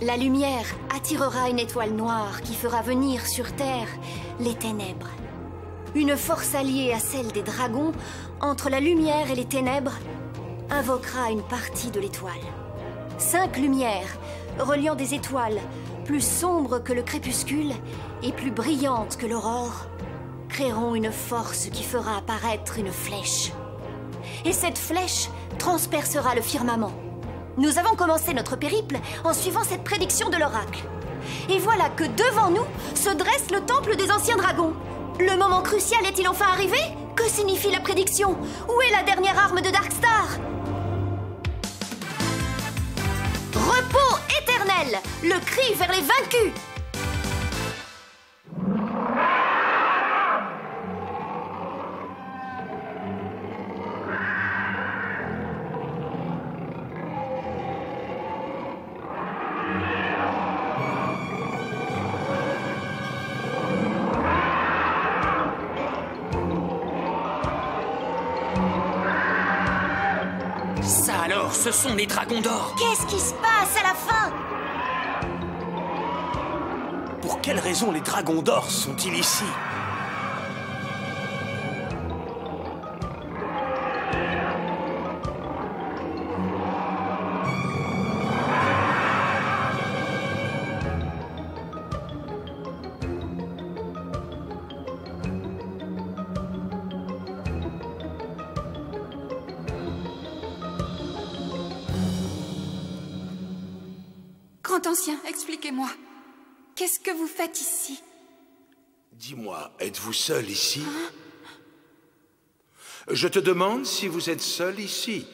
La lumière attirera une étoile noire qui fera venir sur Terre les ténèbres. Une force alliée à celle des dragons, entre la lumière et les ténèbres, invoquera une partie de l'étoile. 5 lumières, reliant des étoiles, plus sombres que le crépuscule et plus brillantes que l'aurore, créeront une force qui fera apparaître une flèche. Et cette flèche transpercera le firmament. Nous avons commencé notre périple en suivant cette prédiction de l'oracle. Et voilà que devant nous se dresse le temple des anciens dragons. Le moment crucial est-il enfin arrivé? Que signifie la prédiction? Où est la dernière arme de Darkstar? Repos éternel! Le cri vers les vaincus! Alors, ce sont les dragons d'or. Qu'est-ce qui se passe à la fin? Pour quelle raison les dragons d'or sont-ils ici? Grand ancien, expliquez-moi. Qu'est-ce que vous faites ici? Dis-moi, êtes-vous seul ici? Je te demande si vous êtes seul ici.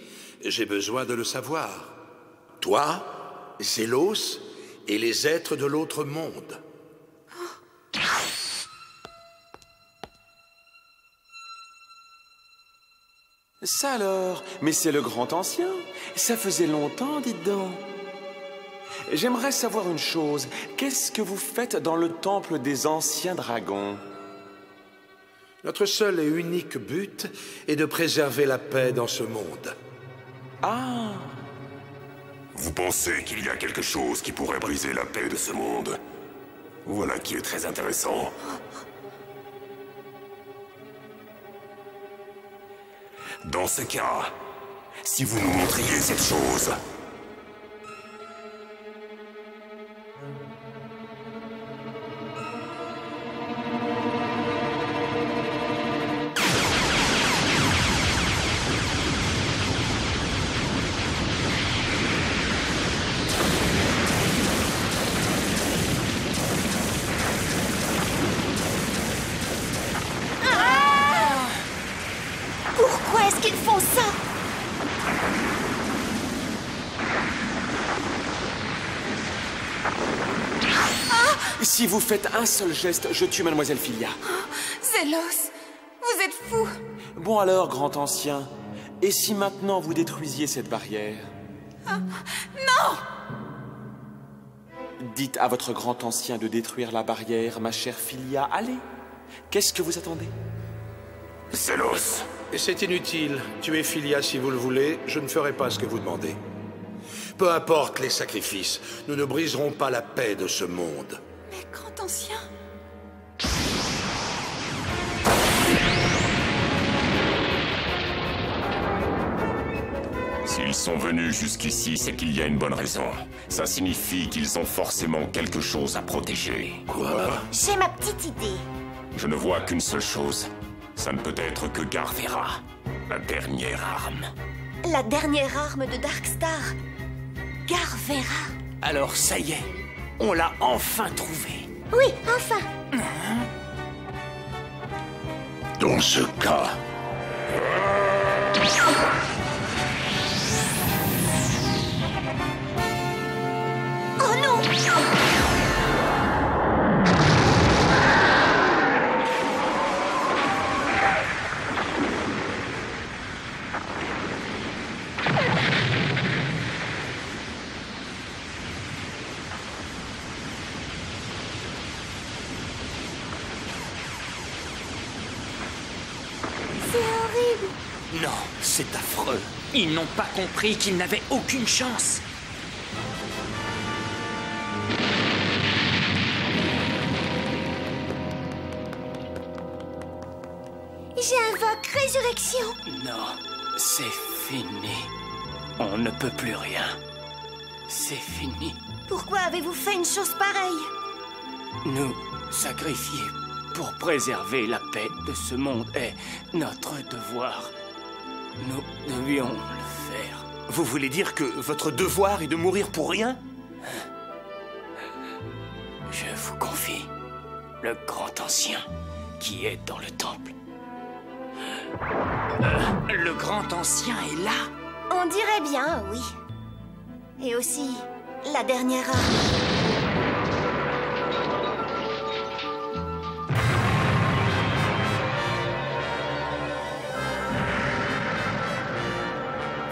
J'ai besoin de le savoir. Toi, Zélos et les êtres de l'autre monde. Ça alors? Mais c'est le grand ancien. Ça faisait longtemps, dites donc. J'aimerais savoir une chose. Qu'est-ce que vous faites dans le temple des anciens dragons? Notre seul et unique but est de préserver la paix dans ce monde. Ah! Vous pensez qu'il y a quelque chose qui pourrait briser la paix de ce monde? Voilà qui est très intéressant. Dans ce cas, si vous nous montriez cette chose... Pourquoi est-ce qu'ils font ça? Si vous faites un seul geste, je tue Mademoiselle Philia. Zélos, vous êtes fou! Bon alors, grand ancien, et si maintenant vous détruisiez cette barrière? Non! Dites à votre grand ancien de détruire la barrière, ma chère Philia. Allez! Qu'est-ce que vous attendez? Zélos! C'est inutile. Tuez Philia si vous le voulez, je ne ferai pas ce que vous demandez. Peu importe les sacrifices, nous ne briserons pas la paix de ce monde. Mais grand ancien... S'ils sont venus jusqu'ici, c'est qu'il y a une bonne raison. Ça signifie qu'ils ont forcément quelque chose à protéger. Quoi? J'ai ma petite idée. Je ne vois qu'une seule chose. Ça ne peut être que Garvera, la dernière arme. La dernière arme de Darkstar. Garvera. Alors ça y est, on l'a enfin trouvée. Oui, enfin. Dans ce cas... Oh non! C'est horrible. Non, c'est affreux. Ils n'ont pas compris qu'ils n'avaient aucune chance. J'invoque résurrection. Non, c'est fini. On ne peut plus rien. C'est fini. Pourquoi avez-vous fait une chose pareille? Nous sacrifier pour préserver la paix de ce monde est notre devoir. Nous devions le faire. Vous voulez dire que votre devoir est de mourir pour rien? Je vous confie le grand ancien qui est dans le temple. Le grand ancien est là? On dirait bien, oui. Et aussi, la dernière arme.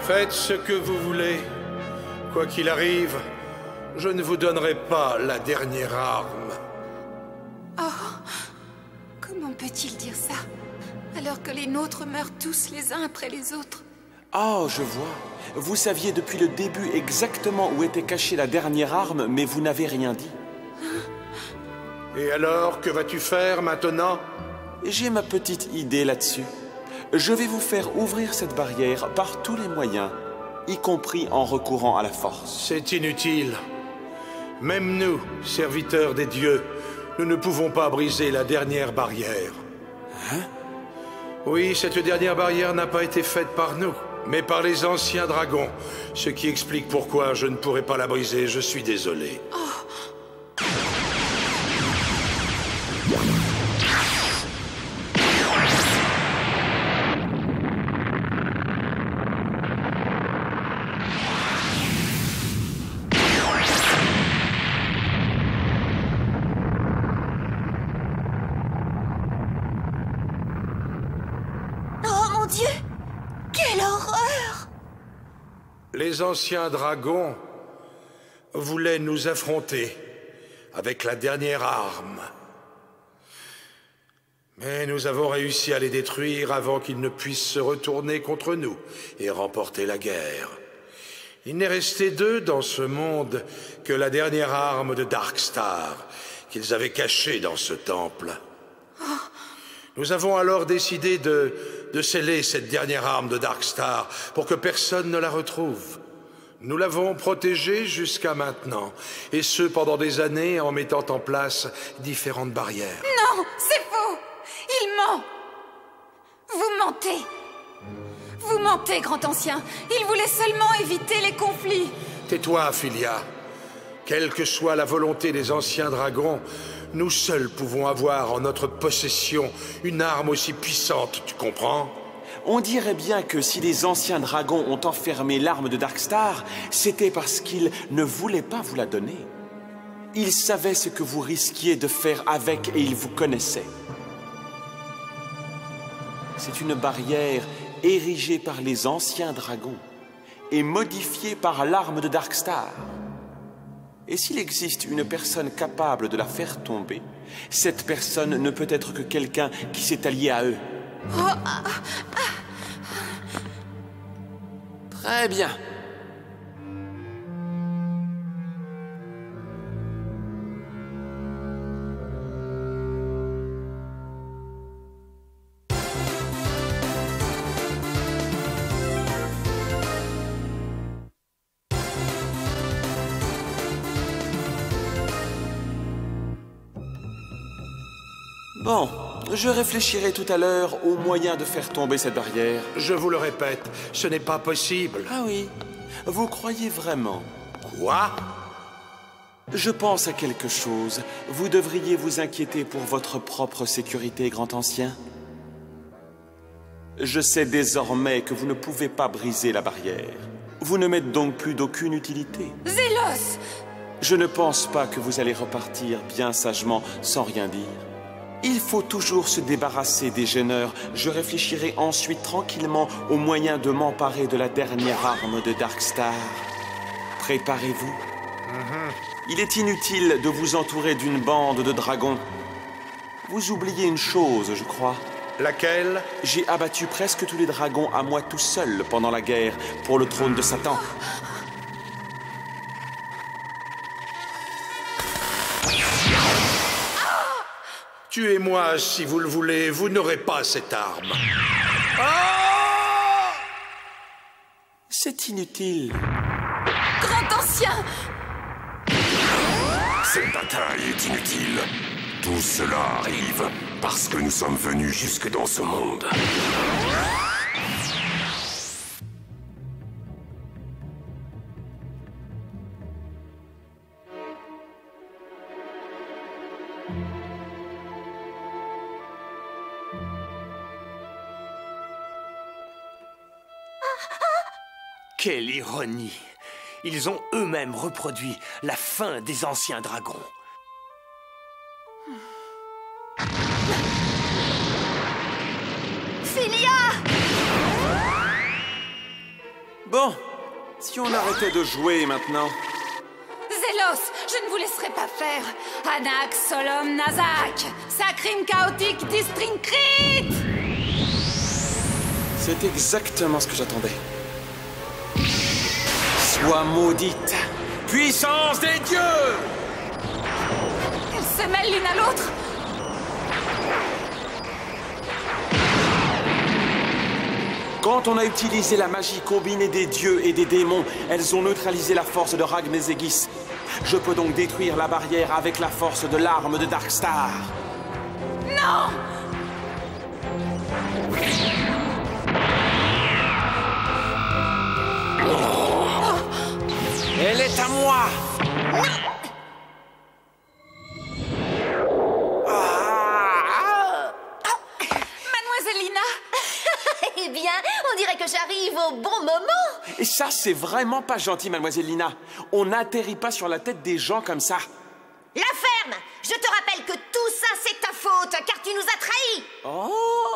Faites ce que vous voulez. Quoi qu'il arrive, je ne vous donnerai pas la dernière arme. Comment peut-il dire ça? Alors que les nôtres meurent tous les uns après les autres. Oh, je vois. Vous saviez depuis le début exactement où était cachée la dernière arme, mais vous n'avez rien dit. Et alors, que vas-tu faire maintenant? J'ai ma petite idée là-dessus. Je vais vous faire ouvrir cette barrière par tous les moyens, y compris en recourant à la force. C'est inutile. Même nous, serviteurs des dieux, nous ne pouvons pas briser la dernière barrière. Hein? Oui, cette dernière barrière n'a pas été faite par nous, mais par les anciens dragons. Ce qui explique pourquoi je ne pourrai pas la briser, je suis désolé. Oh mon Dieu! Quelle horreur! Les anciens dragons voulaient nous affronter avec la dernière arme. Mais nous avons réussi à les détruire avant qu'ils ne puissent se retourner contre nous et remporter la guerre. Il n'est resté d'eux dans ce monde que la dernière arme de Darkstar qu'ils avaient cachée dans ce temple. Nous avons alors décidé de sceller cette dernière arme de Darkstar pour que personne ne la retrouve. Nous l'avons protégée jusqu'à maintenant, et ce pendant des années en mettant en place différentes barrières. Non, c'est faux! Il ment! Vous mentez! Vous mentez, grand ancien! Il voulait seulement éviter les conflits! Tais-toi, Philia. Quelle que soit la volonté des anciens dragons, nous seuls pouvons avoir en notre possession une arme aussi puissante, tu comprends? On dirait bien que si les anciens dragons ont enfermé l'arme de Darkstar, c'était parce qu'ils ne voulaient pas vous la donner. Ils savaient ce que vous risquiez de faire avec et ils vous connaissaient. C'est une barrière érigée par les anciens dragons et modifiée par l'arme de Darkstar. Et s'il existe une personne capable de la faire tomber, cette personne ne peut être que quelqu'un qui s'est allié à eux. Très bien. Bon, je réfléchirai tout à l'heure aux moyens de faire tomber cette barrière. Je vous le répète, ce n'est pas possible. Ah oui, vous croyez vraiment? Quoi? Je pense à quelque chose. Vous devriez vous inquiéter pour votre propre sécurité, grand ancien. Je sais désormais que vous ne pouvez pas briser la barrière. Vous ne m'êtes donc plus d'aucune utilité. Zélos! Je ne pense pas que vous allez repartir bien sagement sans rien dire. Il faut toujours se débarrasser des gêneurs. Je réfléchirai ensuite tranquillement aux moyens de m'emparer de la dernière arme de Darkstar. Préparez-vous. Il est inutile de vous entourer d'une bande de dragons. Vous oubliez une chose, je crois. Laquelle? J'ai abattu presque tous les dragons à moi tout seul pendant la guerre pour le trône de Satan. Tuez-moi si vous le voulez, vous n'aurez pas cette arme. C'est inutile. Grand ancien! Cette bataille est inutile. Tout cela arrive parce que nous sommes venus jusque dans ce monde. Quelle ironie! Ils ont eux-mêmes reproduit la fin des anciens dragons. Philia! Bon, si on arrêtait de jouer maintenant. Zélos, je ne vous laisserai pas faire. Anax Solom Nazak, Sacrim Chaotique Distrincrit! C'est exactement ce que j'attendais. Sois maudite, puissance des dieux! Elles se mêlent l'une à l'autre. Quand on a utilisé la magie combinée des dieux et des démons, elles ont neutralisé la force de Ragmezegis. Je peux donc détruire la barrière avec la force de l'arme de Darkstar. Non! Elle est à moi! Mademoiselle Lina! Eh bien, on dirait que j'arrive au bon moment. Et ça, c'est vraiment pas gentil, mademoiselle Lina. On n'atterrit pas sur la tête des gens comme ça. La ferme! Je te rappelle que tout ça, c'est ta faute, car tu nous as trahis. Oh!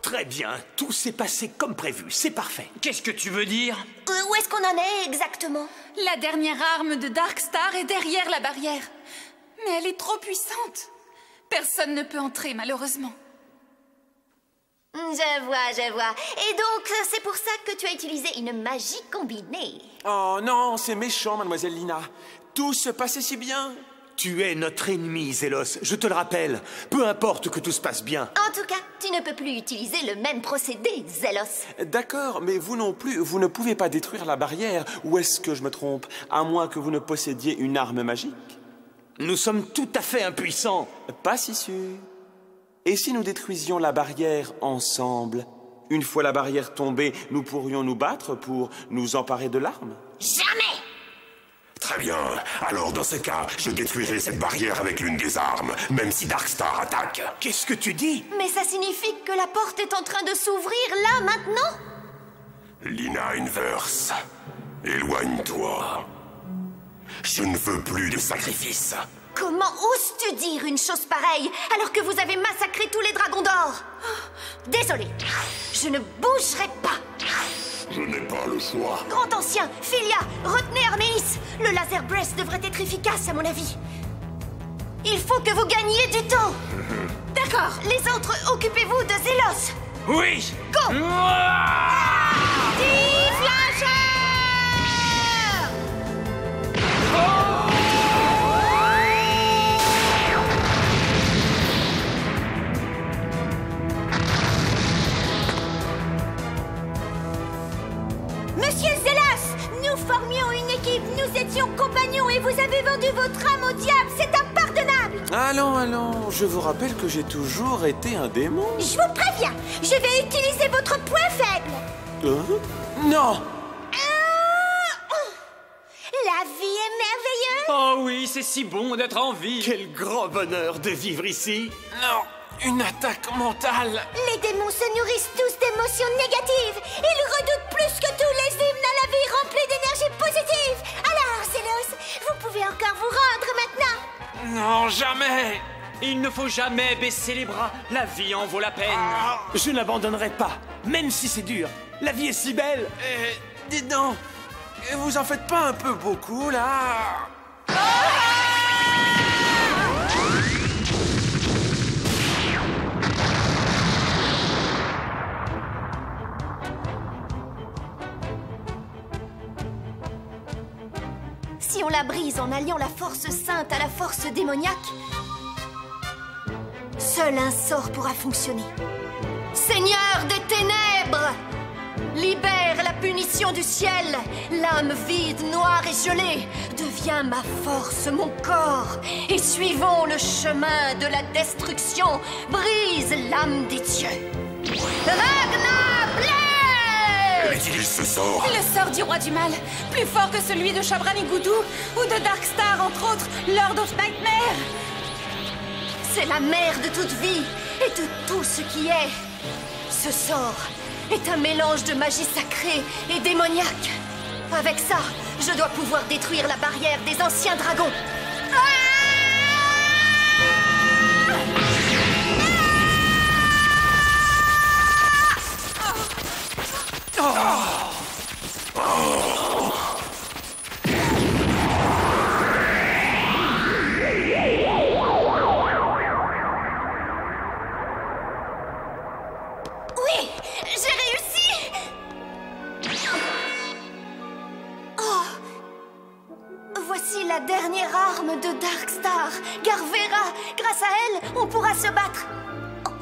Très bien, tout s'est passé comme prévu, c'est parfait. Qu'est-ce que tu veux dire? Où est-ce qu'on en est exactement? La dernière arme de Darkstar est derrière la barrière. Mais elle est trop puissante. Personne ne peut entrer, malheureusement. Je vois. Et donc, c'est pour ça que tu as utilisé une magie combinée. Oh non, c'est méchant, mademoiselle Lina. Tout se passait si bien. Tu es notre ennemi, Zélos, je te le rappelle. Peu importe que tout se passe bien. En tout cas, tu ne peux plus utiliser le même procédé, Zélos. D'accord, mais vous non plus, vous ne pouvez pas détruire la barrière. Ou est-ce que je me trompe? À moins que vous ne possédiez une arme magique. Nous sommes tout à fait impuissants. Pas si sûr. Et si nous détruisions la barrière ensemble? Une fois la barrière tombée, nous pourrions nous battre pour nous emparer de l'arme? Jamais! Très bien. Alors, dans ce cas, je détruirai cette barrière avec l'une des armes, même si Darkstar attaque. Qu'est-ce que tu dis? Mais ça signifie que la porte est en train de s'ouvrir là, maintenant? Lina Inverse, éloigne-toi. Je ne veux plus de sacrifices. Comment oses-tu dire une chose pareille alors que vous avez massacré tous les dragons d'or? Désolé, je ne bougerai pas. Je n'ai pas le choix. Grand ancien, Philia, retenez Arméis. Le laser breast devrait être efficace à mon avis. Il faut que vous gagniez du temps. D'accord, les autres, occupez-vous de Zélos. Oui! Go! Flasher! Monsieur Zélos, nous formions une équipe, nous étions compagnons et vous avez vendu votre âme au diable, c'est impardonnable. Allons, je vous rappelle que j'ai toujours été un démon. Je vous préviens, je vais utiliser votre point faible. Non! La vie est merveilleuse. Oh oui, c'est si bon d'être en vie. Quel grand bonheur de vivre ici. Non! Une attaque mentale! Les démons se nourrissent tous d'émotions négatives. Ils redoutent plus que tous les hymnes à la vie remplis d'énergie positive. Alors, Zélos, vous pouvez encore vous rendre maintenant. Non, jamais! Il ne faut jamais baisser les bras. La vie en vaut la peine. Je n'abandonnerai pas, même si c'est dur. La vie est si belle. Dites donc, vous en faites pas un peu beaucoup, là? Si on la brise en alliant la force sainte à la force démoniaque, ce seul un sort pourra fonctionner. Seigneur des ténèbres! Libère la punition du ciel! L'âme vide, noire et gelée devient ma force, mon corps. Et suivons le chemin de la destruction. Brise l'âme des dieux. Ragnar Blade! Utilise ce sort. Le sort du roi du mal, plus fort que celui de Shabran et Goudou, ou de Darkstar, entre autres, Lord of Nightmare. C'est la mère de toute vie et de tout ce qui est. Ce sort est un mélange de magie sacrée et démoniaque. Avec ça, je dois pouvoir détruire la barrière des anciens dragons. Oui, j'ai réussi! Oh! Voici la dernière arme de Darkstar, Garvera. Grâce à elle, on pourra se battre. Oh,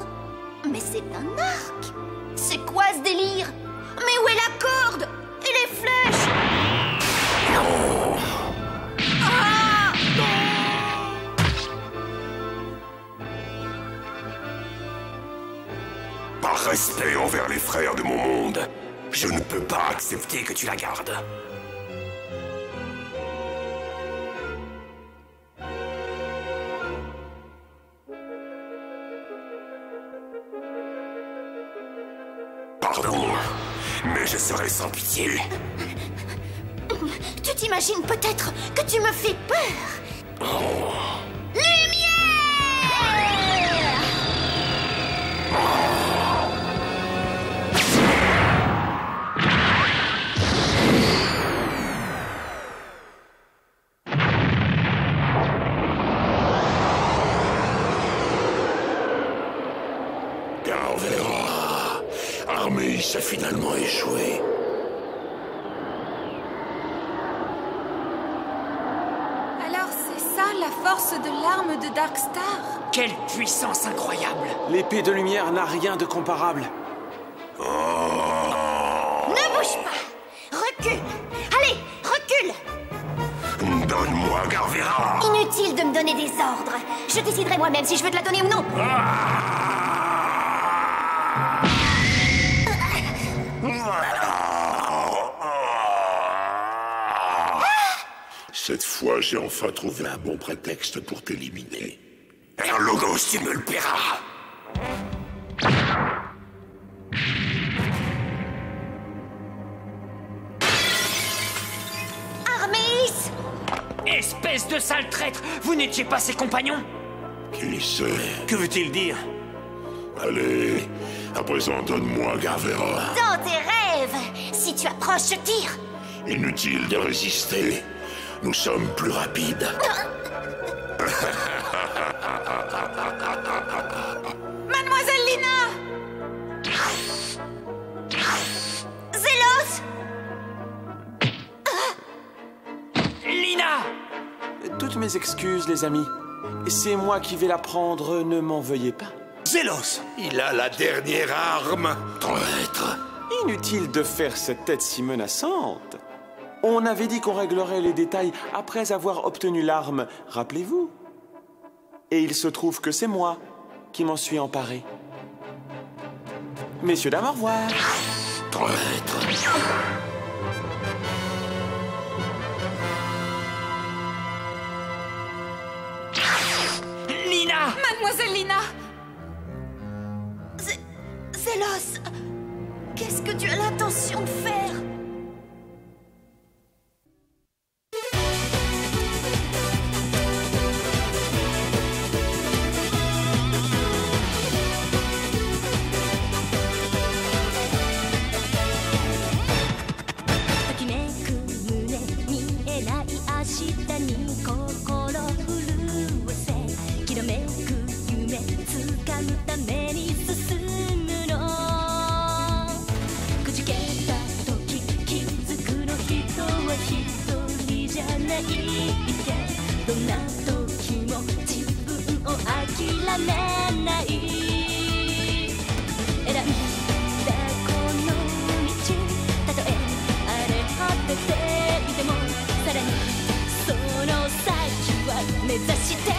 mais c'est un arc! C'est quoi ce délire? Mais où est la corde? Et les flèches? Ah! Par respect envers les frères de mon monde, je ne peux pas accepter que tu la gardes. Pardon, mais je serai sans pitié. Tu t'imagines peut-être que tu me fais peur? Lumière! Garvera, Arméis a finalement échoué. Alors c'est ça la force de l'arme de Darkstar? Quelle puissance incroyable! L'épée de lumière n'a rien de comparable. Ne bouge pas! Recule! Allez, recule! Donne-moi Garvera. Inutile de me donner des ordres. Je déciderai moi-même si je veux te la donner ou non. Cette fois, j'ai enfin trouvé un bon prétexte pour t'éliminer. Logos, tu me le paieras. Arméis! Espèce de sale traître! Vous n'étiez pas ses compagnons? Qui sait? Que veut-il dire? Allez, à présent, donne-moi Garvera. Dans tes rêves! Si tu approches, je tire! Inutile de résister. Nous sommes plus rapides. Mademoiselle Lina! Zélos! Lina! Toutes mes excuses, les amis. C'est moi qui vais la prendre, ne m'en veuillez pas. Zélos! Il a la dernière arme. Traître. Inutile de faire cette tête si menaçante. On avait dit qu'on réglerait les détails après avoir obtenu l'arme, rappelez-vous. Et il se trouve que c'est moi qui m'en suis emparé. Messieurs, dames, au revoir. Traître. Lina! Mademoiselle Lina! Zélos! Qu'est-ce que tu as l'intention de faire?どんな時も自分を諦めない ta cité.